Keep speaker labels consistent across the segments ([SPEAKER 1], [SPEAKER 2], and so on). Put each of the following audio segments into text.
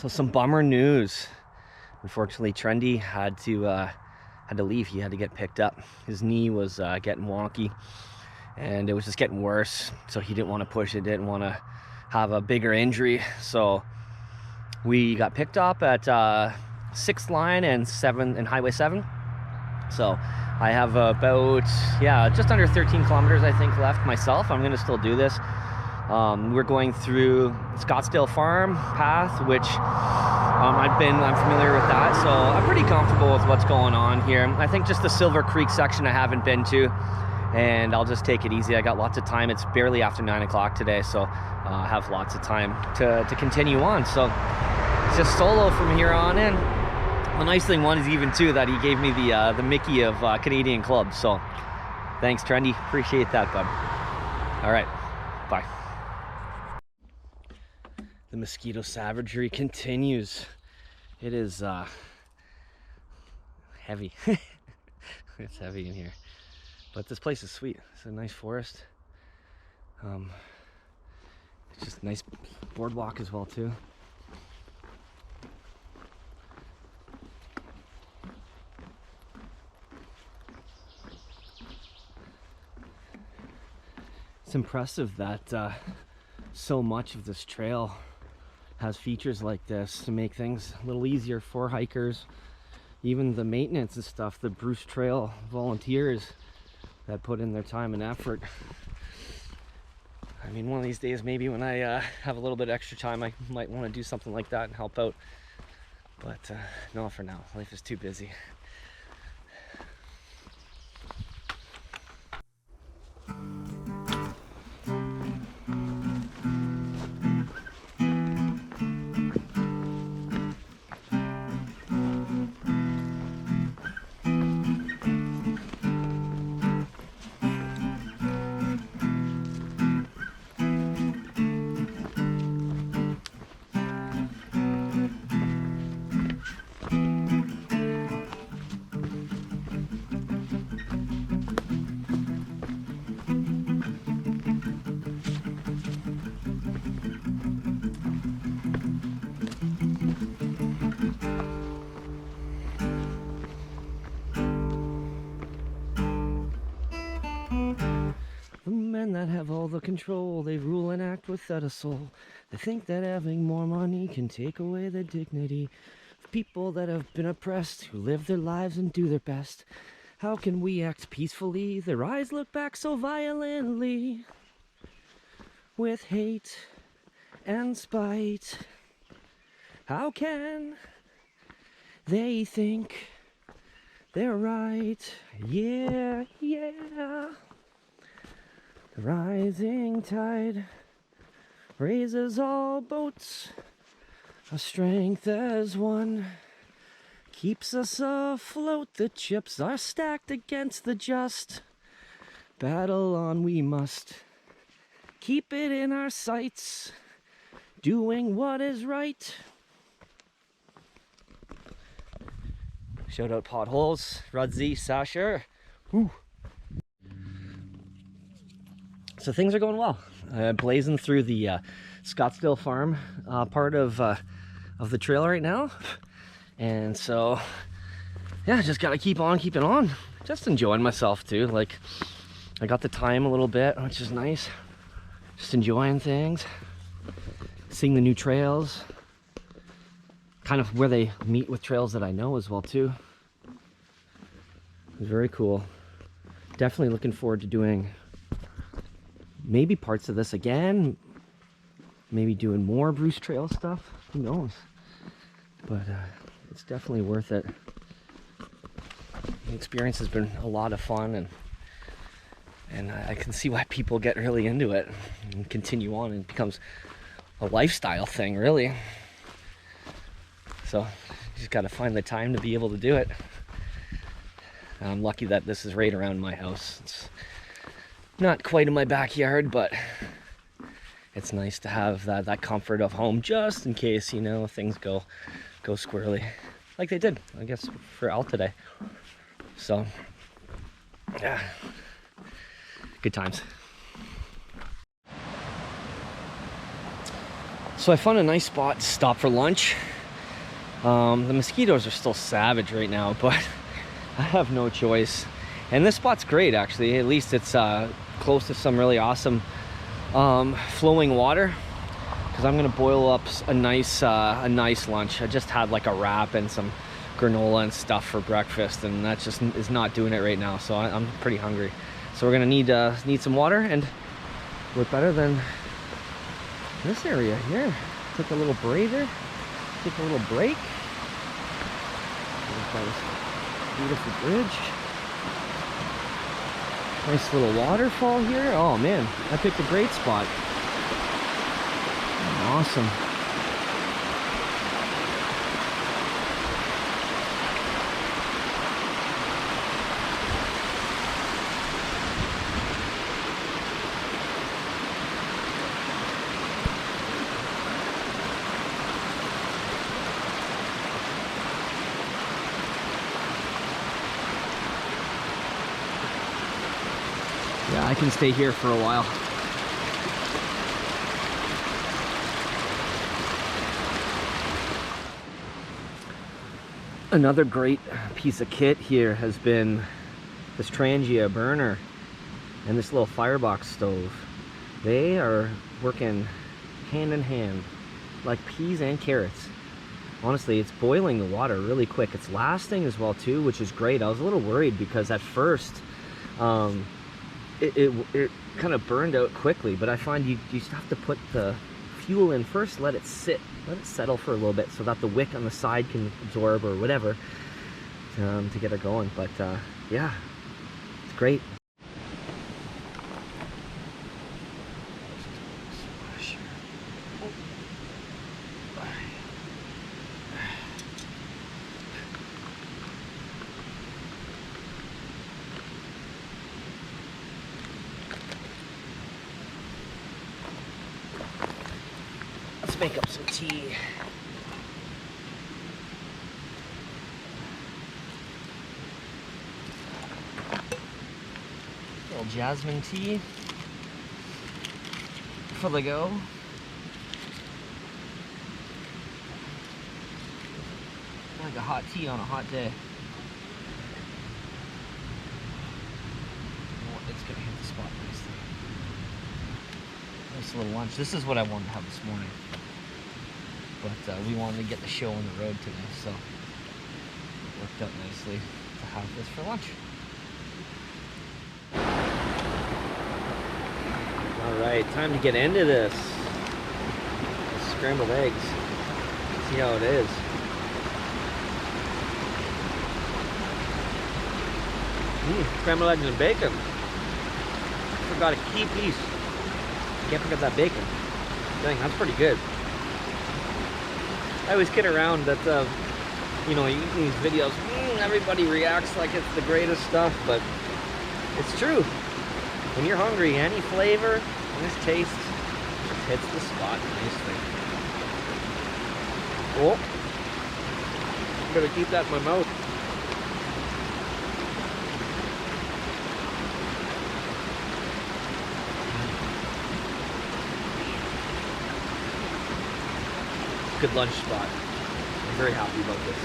[SPEAKER 1] So some bummer news. Unfortunately, Trendy had to leave. He had to get picked up. His knee was getting wonky, and it was just getting worse. So he didn't want to push it, didn't want to have a bigger injury. So we got picked up at 6th line and Highway 7. So I have about, just under 13 kilometers, I think, left myself. I'm gonna still do this. We're going through Scottsdale Farm path, which I'm familiar with that, so I'm pretty comfortable with what's going on here. I think just the Silver Creek section I haven't been to, and I'll just take it easy. I got lots of time. It's barely after 9 o'clock today, so I have lots of time to continue on. So it's just solo from here on in. The nice thing is even too that he gave me the Mickey of Canadian clubs. So thanks, Trendy. Appreciate that, bud. All right, bye. The mosquito savagery continues. It is heavy. It's heavy in here, but this place is sweet. It's a nice forest. It's just a nice boardwalk as well too. It's impressive that so much of this trail has features like this to make things a little easier for hikers. Even the maintenance and stuff, the Bruce Trail volunteers that put in their time and effort. I mean, one of these days, maybe when I have a little bit extra time, I might want to do something like that and help out. But no, for now, life is too busy. That have all the control, they rule and act without a soul. They think that having more money can take away the dignity of people that have been oppressed, who live their lives and do their best. How can we act peacefully? Their eyes look back so violently, with hate and spite. How can they think they're right? Yeah. The rising tide raises all boats, our strength as one keeps us afloat. The chips are stacked against the just. Battle on we must, keep it in our sights, doing what is right. Shout out Potholes, Rudsy, Sasher. Woo. So things are going well. Blazing through the Scottsdale Farm part of the trail right now, and so just gotta keep on keeping on. Just enjoying myself too. Like, I got the time a little bit, which is nice. Just enjoying things, seeing the new trails, kind of where they meet with trails that I know as well too. It's very cool. Definitely looking forward to doing maybe parts of this again, maybe doing more Bruce Trail stuff, who knows. But it's definitely worth it. The experience has been a lot of fun, and I can see why people get really into it and continue on, and it becomes a lifestyle thing, really. So you just got to find the time to be able to do it. I'm lucky that this is right around my house. It's not quite in my backyard, but it's nice to have that comfort of home, just in case, you know, things go squirrely, like they did, I guess, for Al today. So yeah, good times. So I found a nice spot to stop for lunch. The mosquitoes are still savage right now, but I have no choice. And this spot's great, actually. At least it's close to some really awesome flowing water, because I'm gonna boil up a nice lunch. I just had like a wrap and some granola and stuff for breakfast, and that just is not doing it right now. So I'm pretty hungry. So we're gonna need some water, and what better than this area here? Take a little breather, take a little break. By this beautiful bridge. Nice little waterfall here. Oh man, I picked a great spot. Awesome. Yeah, I can stay here for a while. Another great piece of kit here has been this Trendy burner and this little firebox stove. They are working hand in hand like peas and carrots. Honestly, it's boiling the water really quick. It's lasting as well too, which is great. I was a little worried because at first it kind of burned out quickly, but I find you just have to put the fuel in first, let it settle for a little bit so that the wick on the side can absorb or whatever to get it going. But yeah, it's great. Let's make up some tea. A little jasmine tea for the go. Like a hot tea on a hot day. Oh, it's gonna hit the spot nicely. Nice little lunch. This is what I wanted to have this morning. But we wanted to get the show on the road today, so it worked out nicely to have this for lunch. All right, time to get into this. Scrambled eggs. See how it is. Scrambled eggs and bacon. Forgot a key piece. Can't forget that bacon. Dang, that's pretty good. I always kid around that, you know, you eat these videos, everybody reacts like it's the greatest stuff, but it's true. When you're hungry, any flavor, this taste just hits the spot nicely. Oh, better keep that in my mouth. Good lunch spot. I'm very happy about this.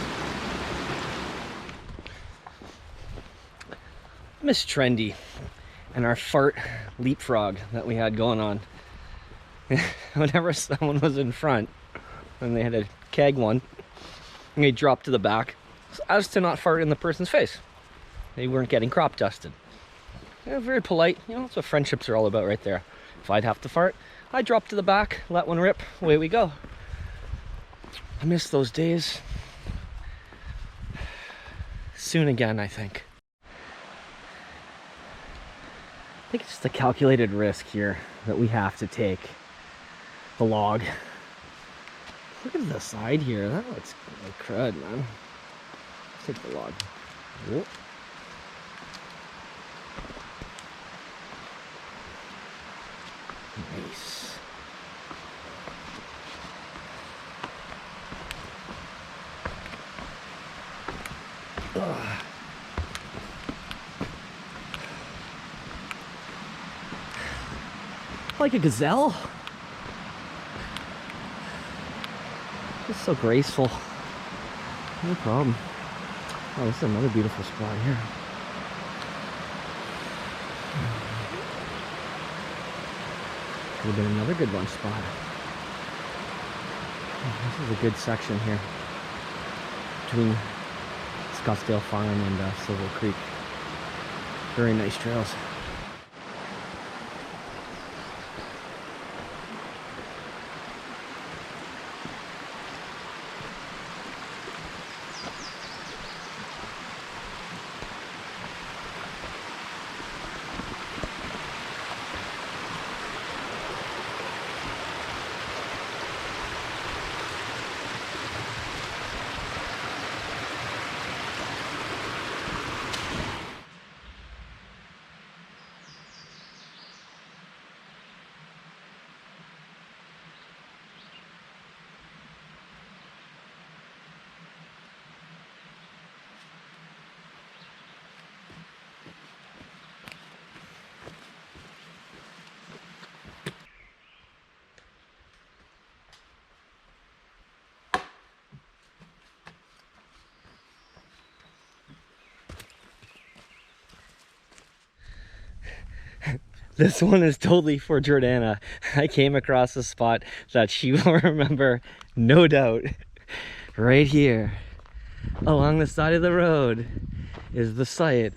[SPEAKER 1] Miss Trendy and our fart leapfrog that we had going on. Whenever someone was in front and they had a keg one, and they dropped to the back as to not fart in the person's face. They weren't getting crop dusted. They're very polite. You know, that's what friendships are all about right there. If I'd have to fart, I'd drop to the back, let one rip, away we go. I miss those days. Soon again, I think. I think it's just a calculated risk here that we have to take. The log. Look at the side here. That looks like crud, man. Let's take the log. Whoop. Nice. Ugh. Like a gazelle. It's so graceful. No problem. Oh, this is another beautiful spot here. Could have been another good lunch spot. This is a good section here between Scottsdale Farm and Silver Creek. Very nice trails. This one is totally for Jordana. I came across a spot that she will remember, no doubt. Right here, along the side of the road, is the site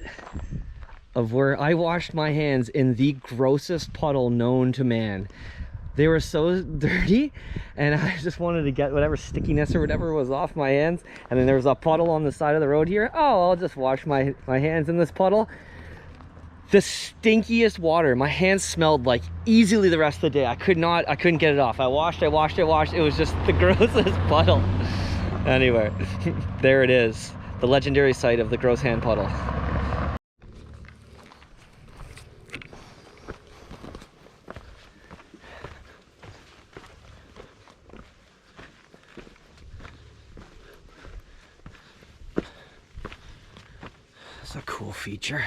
[SPEAKER 1] of where I washed my hands in the grossest puddle known to man. They were so dirty, and I just wanted to get whatever stickiness or whatever was off my hands. And then there was a puddle on the side of the road here. Oh, I'll just wash my hands in this puddle. The stinkiest water. My hands smelled like easily the rest of the day. I couldn't get it off. I washed. It was just the grossest puddle. Anyway, there it is. The legendary site of the gross hand puddle. That's a cool feature.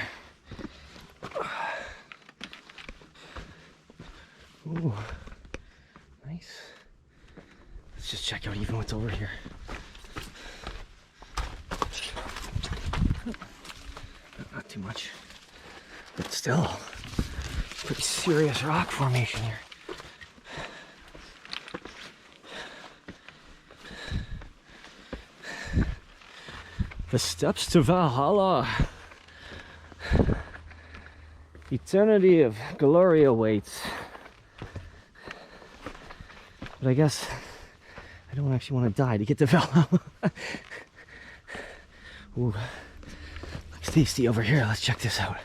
[SPEAKER 1] Ooh, nice. Let's just check out even what's over here. Not too much, but still, pretty serious rock formation here. The steps to Valhalla. Eternity of glory awaits. But I guess I don't actually want to die to get to Valhalla. Ooh, looks tasty over here. Let's check this out.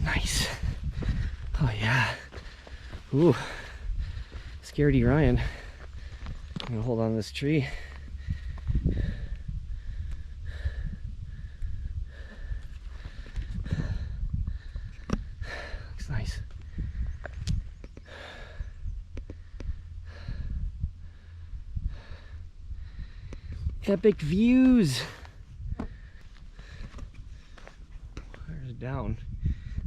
[SPEAKER 1] Nice. Oh yeah. Ooh. Scaredy Ryan. I'm gonna hold on to this tree. Looks nice. Epic views. There's down.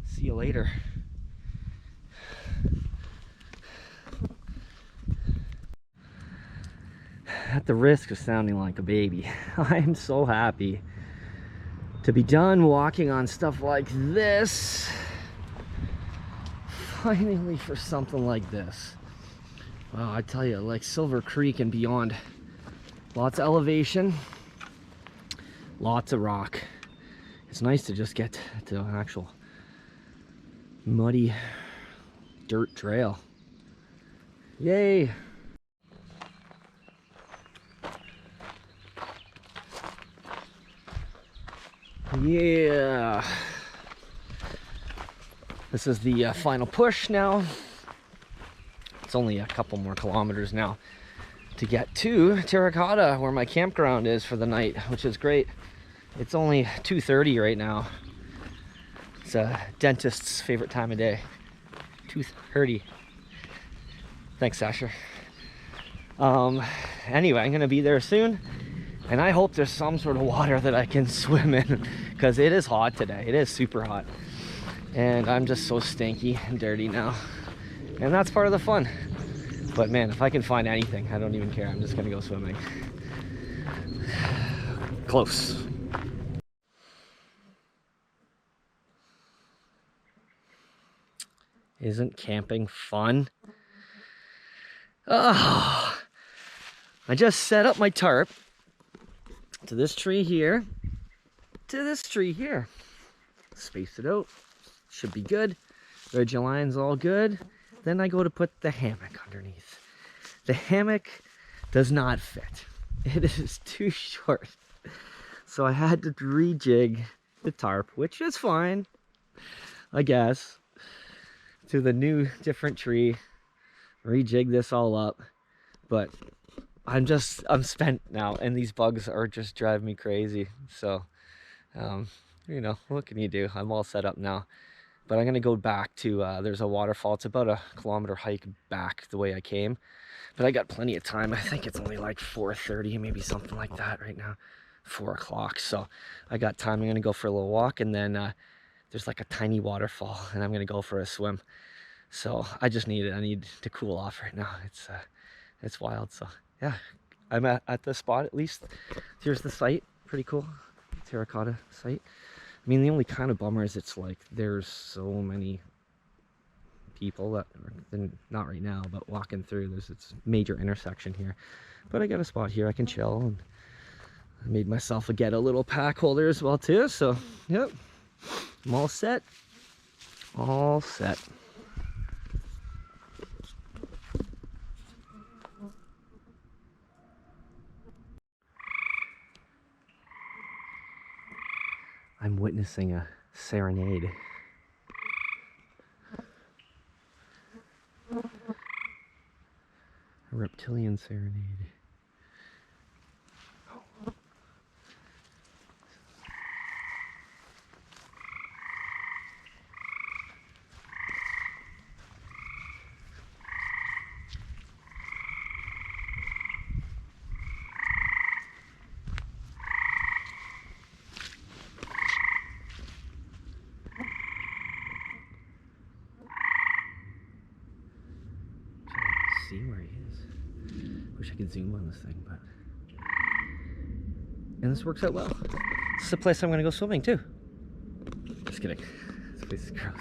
[SPEAKER 1] See you later. At the risk of sounding like a baby, I'm so happy to be done walking on stuff like this. Finally, for something like this. Wow, I tell you, like Silver Creek and beyond, lots of elevation, lots of rock. It's nice to just get to an actual muddy dirt trail. Yay! Yeah, this is the final push now. It's only a couple more kilometers now to get to Terracotta, where my campground is for the night, which is great. It's only 2:30 right now. It's a dentist's favorite time of day. 2:30. Thanks, Sasha. Anyway, I'm gonna be there soon. And I hope there's some sort of water that I can swim in, because it is hot today. It is super hot. And I'm just so stinky and dirty now. And that's part of the fun. But man, if I can find anything, I don't even care. I'm just gonna go swimming. Close. Isn't camping fun? Oh, I just set up my tarp to this tree here, to this tree here. Space it out. Should be good. Ridge line's all good. Then I go to put the hammock underneath. The hammock does not fit. It is too short. So I had to rejig the tarp, which is fine, I guess, to the new different tree. Rejig this all up. But I'm spent now, and these bugs are just driving me crazy. So, you know, what can you do? I'm all set up now. But I'm gonna go back to, there's a waterfall. It's about a kilometer hike back the way I came. But I got plenty of time. I think it's only like 4:30, maybe something like that right now. 4 o'clock. So I got time. I'm gonna go for a little walk, and then there's like a tiny waterfall, and I'm gonna go for a swim. So I need to cool off right now. It's wild. So yeah, I'm at the spot at least. Here's the site. Pretty cool. Terracotta site. I mean, the only kind of bummer is it's like there's so many people that are, not right now, but walking through. There's this major intersection here. But I got a spot here I can chill, and I made myself a little pack holder as well too. So yep, I'm all set. All set. I'm witnessing a serenade. A reptilian serenade. See where he is. Wish I could zoom on this thing, but... And this works out well. This is the place I'm gonna go swimming too. Just kidding. This place is gross.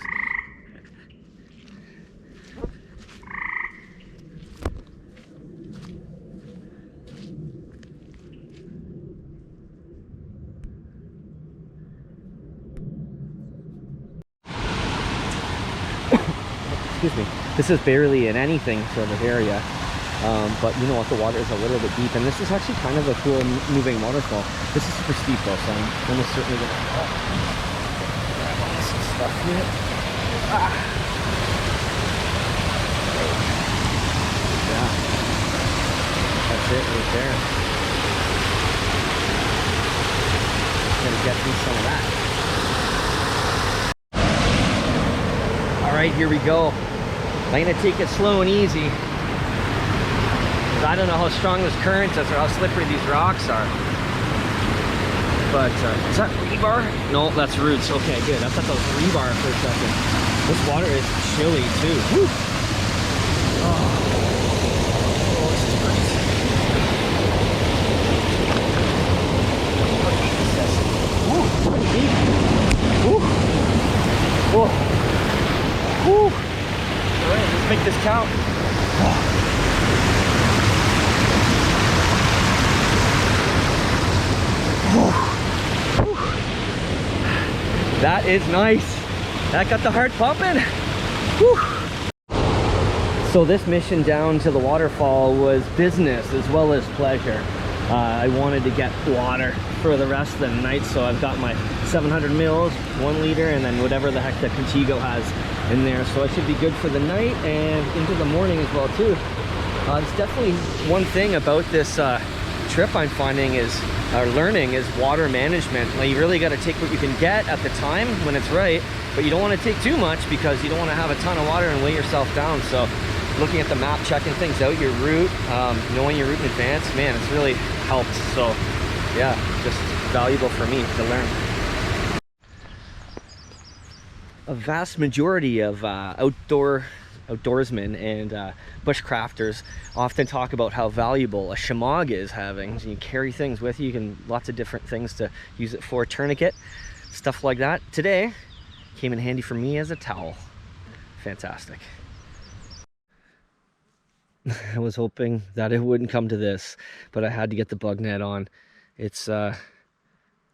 [SPEAKER 1] Excuse me. This is barely in anything sort of area, but you know what, the water is a little bit deep, and this is actually kind of a cool moving waterfall. This is super steep though, so I'm almost certainly gonna grab on some stuff here. Yeah, that's it right there. Gonna get through some of that. All right, here we go. I'm gonna take it slow and easy. I don't know how strong this current is or how slippery these rocks are. But is that rebar? No, that's roots. Okay, good. I thought that was rebar for a second. This water is chilly too. Woo! Oh, this is great. How deep is this? Woo! Pretty deep. Woo! Whoa! Woo! Alright, let's make this count. That is nice. That got the heart pumping. Whew. So this mission down to the waterfall was business as well as pleasure. I wanted to get water for the rest of the night, so I've got my 700 mils, 1 liter, and then whatever the heck the Contigo has in there. So I should be good for the night and into the morning as well too. It's definitely one thing about this trip I'm finding is, or learning, is water management. Like, you really got to take what you can get at the time when it's right, but you don't want to take too much because you don't want to have a ton of water and weigh yourself down. So looking at the map, checking things out, your route, knowing your route in advance, man, it's really helped. So yeah, just valuable for me to learn. A vast majority of outdoor outdoorsmen and bushcrafters often talk about how valuable a shamog is having. So you carry things with you, lots of different things to use it for, tourniquet, stuff like that. Today came in handy for me as a towel. Fantastic. I was hoping that it wouldn't come to this, but I had to get the bug net on. It's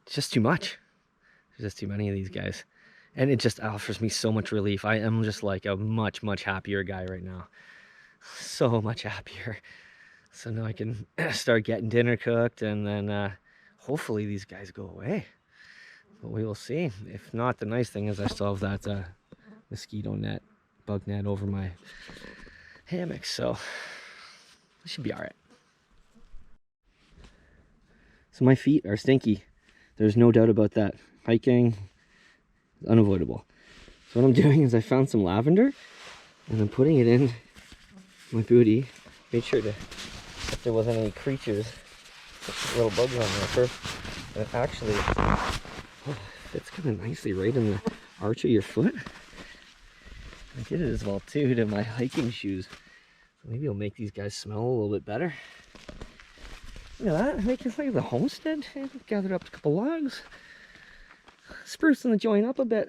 [SPEAKER 1] just too much. There's just too many of these guys. And it just offers me so much relief. I am just like a much, much happier guy right now. So much happier. So now I can start getting dinner cooked, and then hopefully these guys go away. But we will see. If not, the nice thing is I still have that mosquito net, bug net over my hammock. So it should be all right. So my feet are stinky. There's no doubt about that. Hiking is unavoidable. So what I'm doing is I found some lavender and I'm putting it in my booty. Made sure to, if there wasn't any creatures, little bugs on there first. And it actually fits kind of nicely right in the arch of your foot. I did it as well too to my hiking shoes. So maybe it'll make these guys smell a little bit better. Look at that, making like the homestead. Gathered up a couple logs. Sprucing the joint up a bit.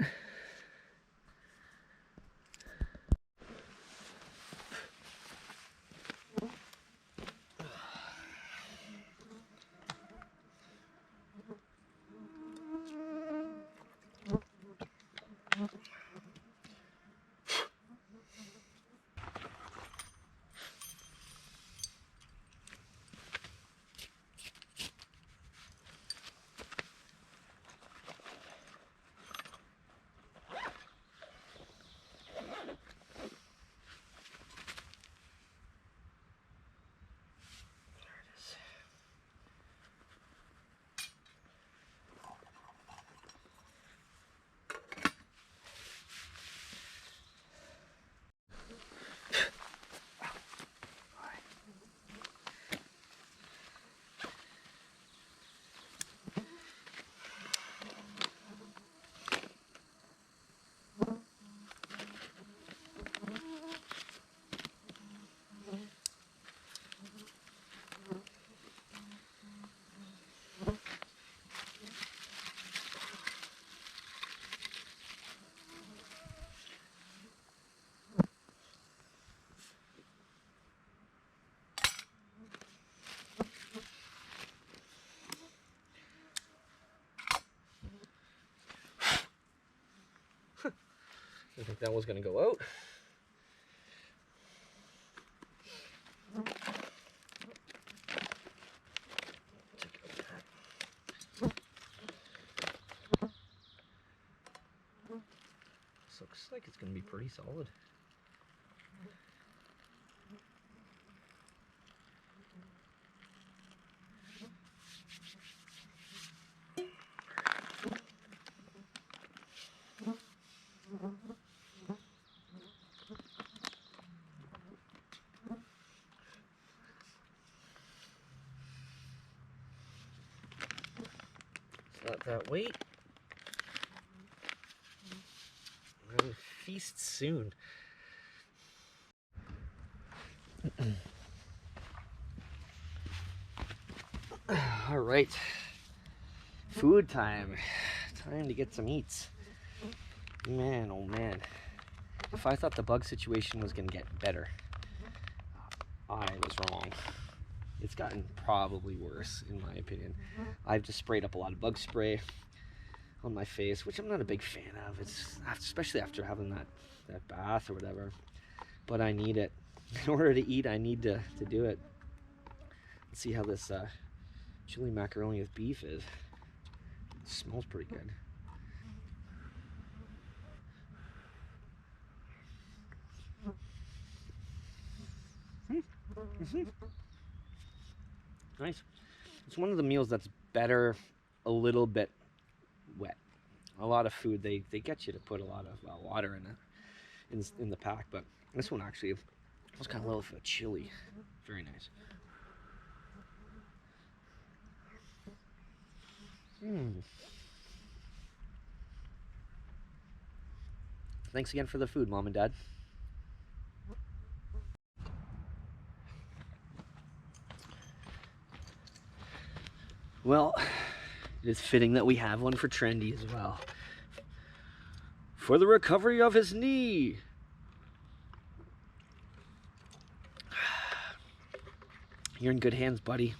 [SPEAKER 1] I think that was going to go out. This looks like it's going to be pretty solid. Let that wait. And feast soon. All right, food time. Time to get some eats. Man, oh man. If I thought the bug situation was gonna get better, I was wrong. It's gotten probably worse, in my opinion. I've just sprayed up a lot of bug spray on my face, which I'm not a big fan of. It's especially after having that bath or whatever. But I need it. In order to eat, I need to do it. Let's see how this chili macaroni with beef is. It smells pretty good. Nice. It's one of the meals that's better a little bit wet. A lot of food, they get you to put a lot of water in it in the pack, but this one actually was kind of a little bit chili. Very nice. Thanks again for the food, Mom and Dad. Well, it is fitting that we have one for Trendy as well. For the recovery of his knee. You're in good hands, buddy.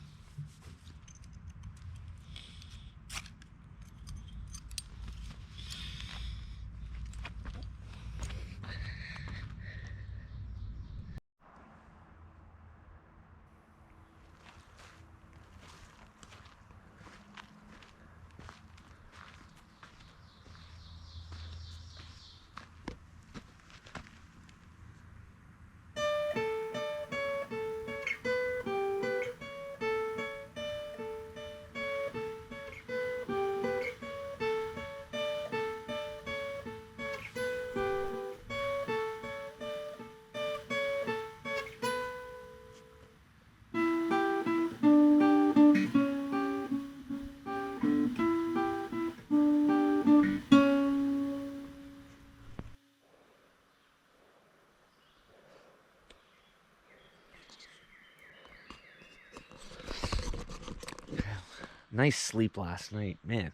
[SPEAKER 1] Nice sleep last night, man.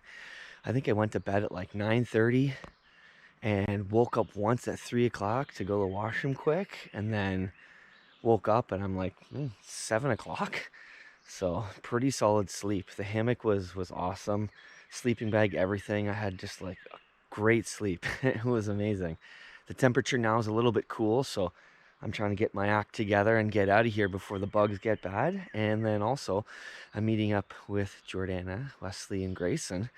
[SPEAKER 1] I think I went to bed at like 9:30 and woke up once at 3 o'clock to go to the washroom quick, and then woke up and I'm like 7 o'clock. So pretty solid sleep. The hammock was awesome. Sleeping bag, everything. I had just like a great sleep. It was amazing. The temperature now is a little bit cool, so I'm trying to get my act together and get out of here before the bugs get bad. And then also I'm meeting up with Jordana, Wesley, and Grayson,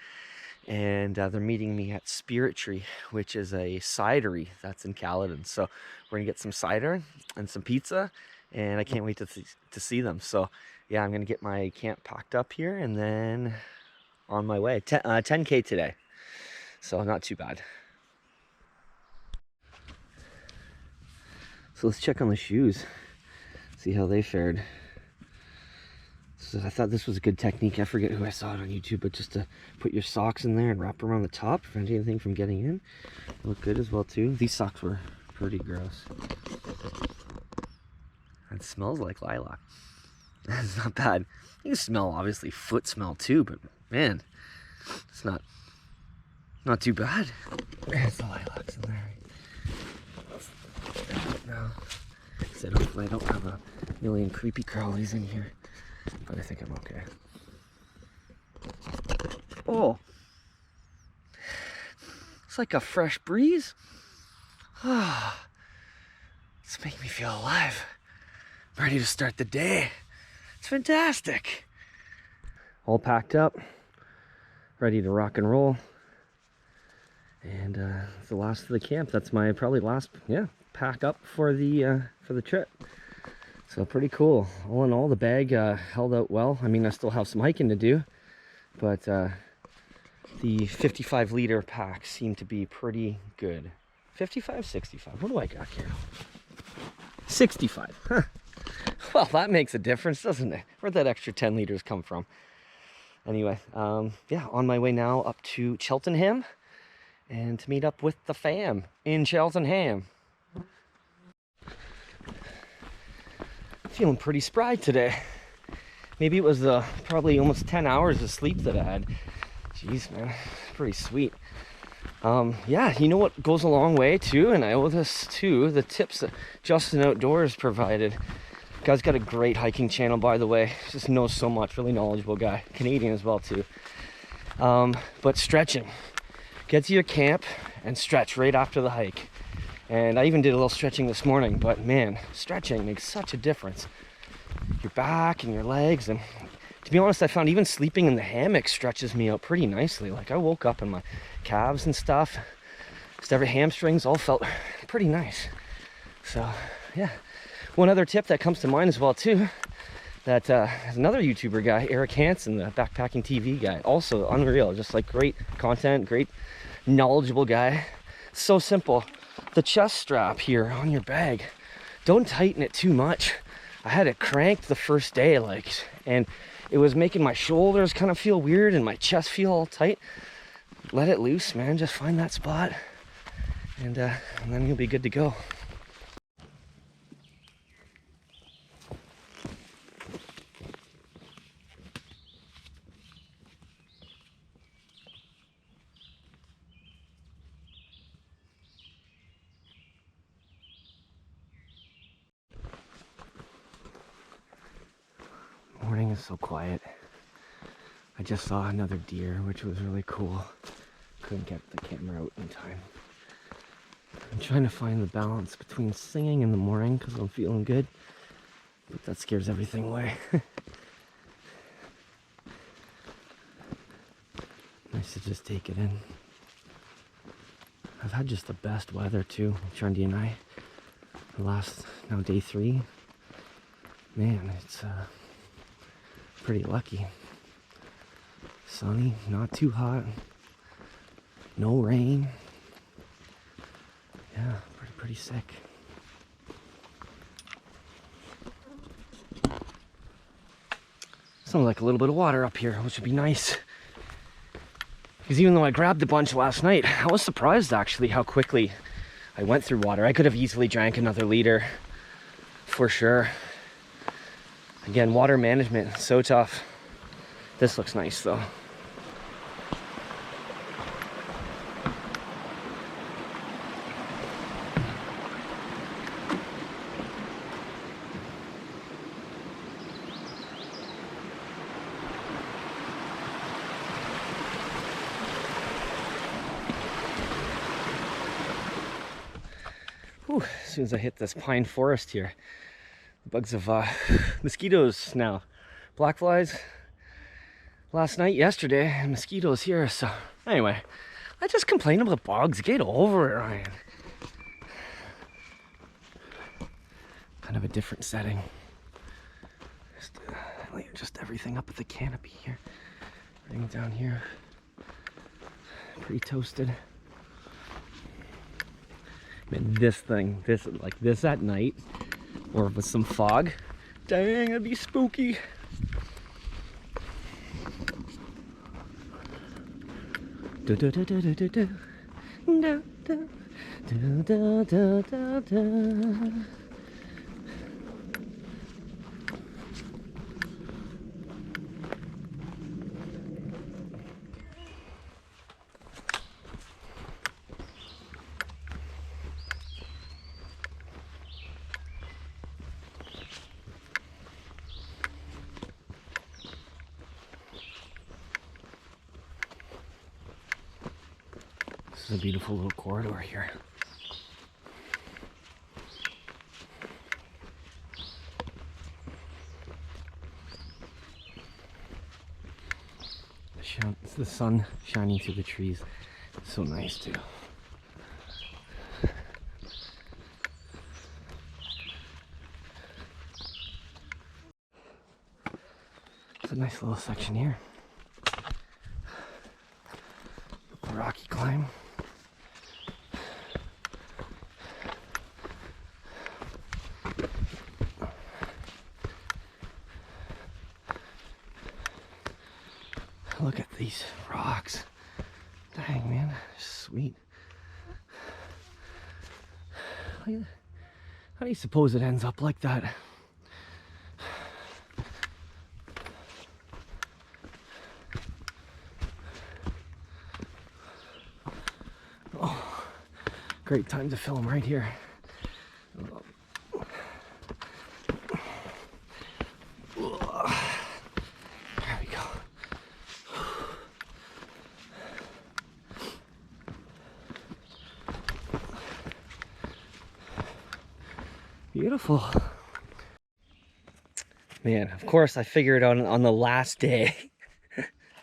[SPEAKER 1] and they're meeting me at Spirit Tree, which is a cidery that's in Caledon. So we're gonna get some cider and some pizza, and I can't wait to see them. So yeah, I'm gonna get my camp packed up here and then on my way. 10K today, so not too bad. So let's check on the shoes, see how they fared. So I thought this was a good technique. I forget who I saw it on YouTube, but just to put your socks in there and wrap around the top, prevent anything from getting in. They look good as well too. These socks were pretty gross. It smells like lilac. It's not bad. You can smell, obviously, foot smell too, but man, it's not too bad. There's the lilacs in there. No, so hopefully I don't have a million creepy crawlies in here, but I think I'm okay. Oh, it's like a fresh breeze. Ah, it's making me feel alive. I'm ready to start the day. It's fantastic. All packed up, ready to rock and roll. And it's the last of the camp. That's my probably last, pack up for the trip. So pretty cool. All in all, the bag held out well. I mean, I still have some hiking to do, but the 55-liter pack seemed to be pretty good. 55, 65. What do I got here? 65. Huh. Well, that makes a difference, doesn't it? Where'd that extra 10 liters come from? Anyway, yeah, on my way now up to Cheltenham and to meet up with the fam in Cheltenham. Feeling pretty spry today. Maybe it was the probably almost 10 hours of sleep that I had. Jeez, man, pretty sweet. Yeah, you know what goes a long way too, and I owe this to the tips that Justin Outdoors provided. Guy's got a great hiking channel, by the way. Just knows so much, really knowledgeable guy. Canadian as well too. But stretching. Get to your camp and stretch right after the hike. And I even did a little stretching this morning, but man, stretching makes such a difference. Your back and your legs, and to be honest, I found even sleeping in the hammock stretches me out pretty nicely. Like I woke up and my calves and stuff, just every hamstrings all felt pretty nice. So yeah, one other tip that comes to mind as well too, that is another YouTuber guy, Eric Hansen, the backpacking TV guy, also unreal, just like great content, great knowledgeable guy. So simple. The chest strap here on your bag, don't tighten it too much. I had it cranked the first day, and it was making my shoulders kind of feel weird and my chest feel all tight. Let it loose, man. Just find that spot, and then you'll be good to go. is so quiet. I just saw another deer, which was really cool. Couldn't get the camera out in time. I'm trying to find the balance between singing in the morning because I'm feeling good, but that scares everything away. Nice to just take it in. I've had just the best weather too, Trendy and I. The last, now day 3. Man, it's pretty lucky. Sunny, not too hot, no rain. Yeah, pretty sick. Sounds like a little bit of water up here, which would be nice. Because even though I grabbed a bunch last night, I was surprised actually how quickly I went through water. I could have easily drank another liter, for sure. Again, water management, so tough. This looks nice though. Whew, as soon as I hit this pine forest here, bugs of mosquitoes now. Black flies last night, yesterday, and mosquitoes here. So anyway, I just complain about bugs. Get over it, Ryan. Kind of a different setting. Just everything up at the canopy here. Everything down here. Pretty toasted. Man, this at night, or with some fog, dang, it'd be spooky. Da da da da da da da da da da da da. This is a beautiful little corridor here. It's the sun shining through the trees. It's so nice too. It's a nice little section here. A rocky climb. Look at these rocks. Dang, man, sweet. How do you suppose it ends up like that? Oh, great time to film right here. Beautiful. Man, of course I figured out on the last day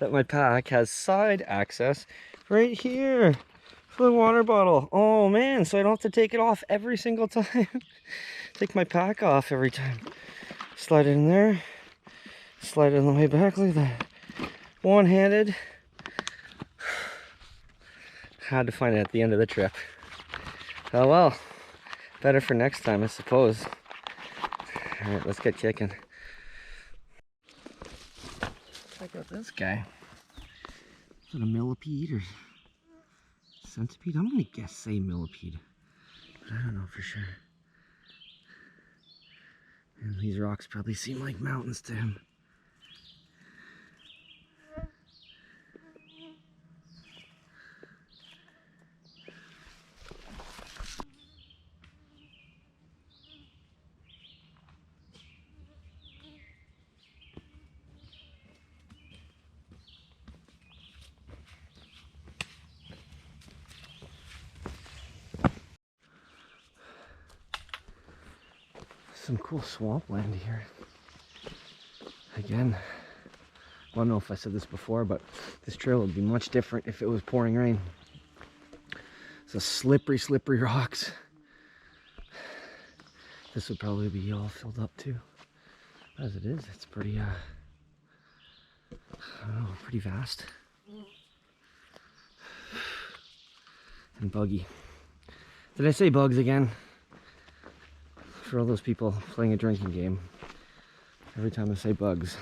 [SPEAKER 1] that my pack has side access right here for the water bottle. Oh man, so I don't have to take it off every single time. Take my pack off every time. Slide it in there. Slide it on the way back. Look at that. One-handed. Had to find it at the end of the trip. Oh well. Better for next time, I suppose. Alright, let's get kicking. Check out this guy. Is it a millipede or centipede? I'm gonna guess say millipede, but I don't know for sure. And these rocks probably seem like mountains to him. Some cool swampland here. Again, I don't know if I said this before, but this trail would be much different if it was pouring rain. It's a slippery, slippery rocks. This would probably be all filled up too. As it is, it's pretty, I don't know, pretty vast. And buggy. Did I say bugs again? For all those people playing a drinking game, every time I say bugs,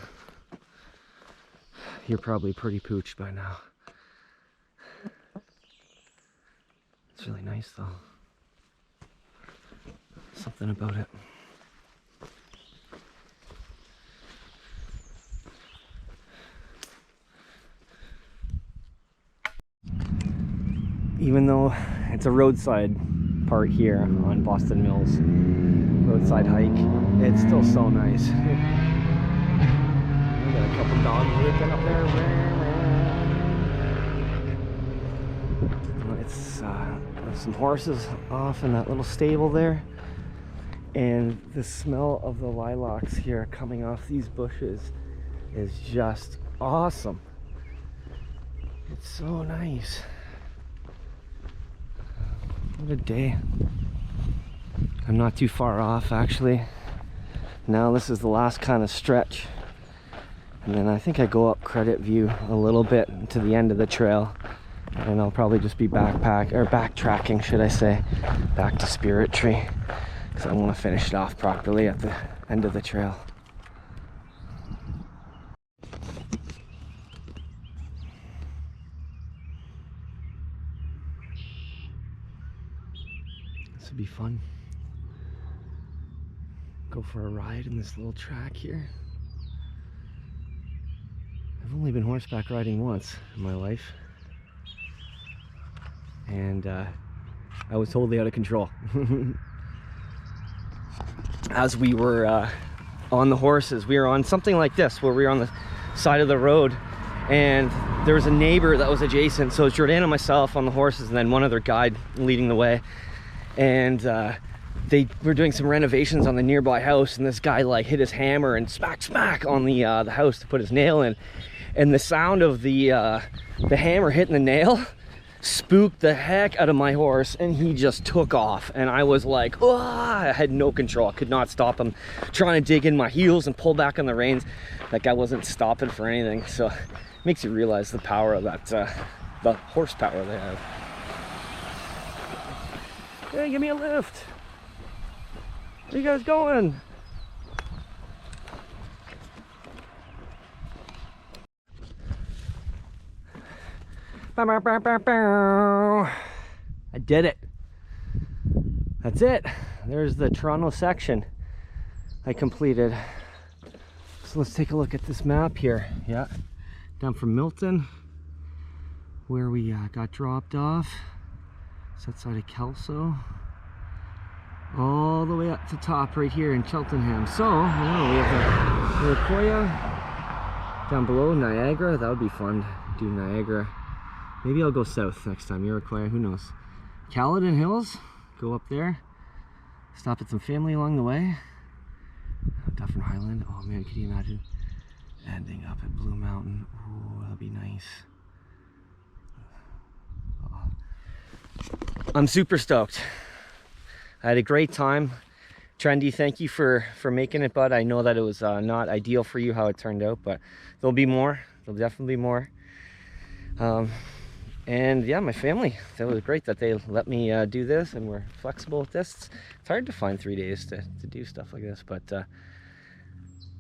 [SPEAKER 1] you're probably pretty pooched by now. It's really nice though. Something about it. Even though it's a roadside part here on Boston Mills, roadside hike, it's still so nice. We got a couple dogs ripping up there. It's there's some horses off in that little stable there, and the smell of the lilacs here coming off these bushes is just awesome. It's so nice. What a day. I'm not too far off actually. Now this is the last kind of stretch, and then I think I go up Credit View a little bit to the end of the trail, and I'll probably just be backtracking, should I say, back to Spirit Tree, because I want to finish it off properly at the end of the trail. This would be fun. Go for a ride in this little track here. I've only been horseback riding once in my life, and I was totally out of control. As we were on the horses, we were on something like this, where we were on the side of the road, and there was a neighbor that was adjacent. So it's Jordan and myself on the horses, and then one other guide leading the way. And they were doing some renovations on the nearby house, and this guy like hit his hammer and smack on the house to put his nail in, and the sound of the hammer hitting the nail spooked the heck out of my horse, and he just took off. And I was like, oh, I had no control. I could not stop him, trying to dig in my heels and pull back on the reins. That guy wasn't stopping for anything. So it makes you realize the power of that, the horsepower they have. Hey, give me a lift. Where you guys going? I did it. That's it. There's the Toronto section I completed. So let's take a look at this map here. Yeah, down from Milton, where we got dropped off. It's outside of Kelso, all the way up to top right here in Cheltenham. So I don't know, we have the Iroquois down below, Niagara. That would be fun to do Niagara. Maybe I'll go south next time, Iroquois, who knows. Caledon Hills, go up there, stop at some family along the way. Dufferin Highland, oh man, could you imagine ending up at Blue Mountain? Oh, that'd be nice. I'm super stoked. I had a great time. Trendy, thank you for making it, bud. I know that it was not ideal for you how it turned out, but there'll be more. There'll definitely be more. And yeah, my family, that was great that they let me do this, and we're flexible with this. It's hard to find 3 days to do stuff like this, but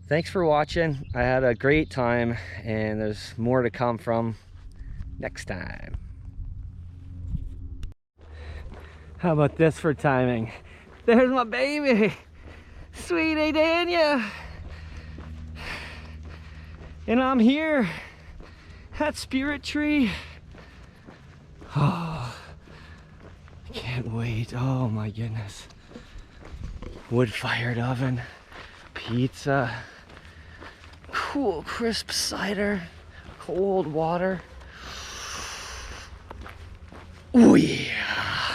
[SPEAKER 1] thanks for watching. I had a great time, and there's more to come from next time. How about this for timing? There's my baby, sweetie Dania. And I'm here at Spirit Tree. Oh, I can't wait. Oh my goodness. Wood-fired oven, pizza, cool crisp cider, cold water. Oh yeah.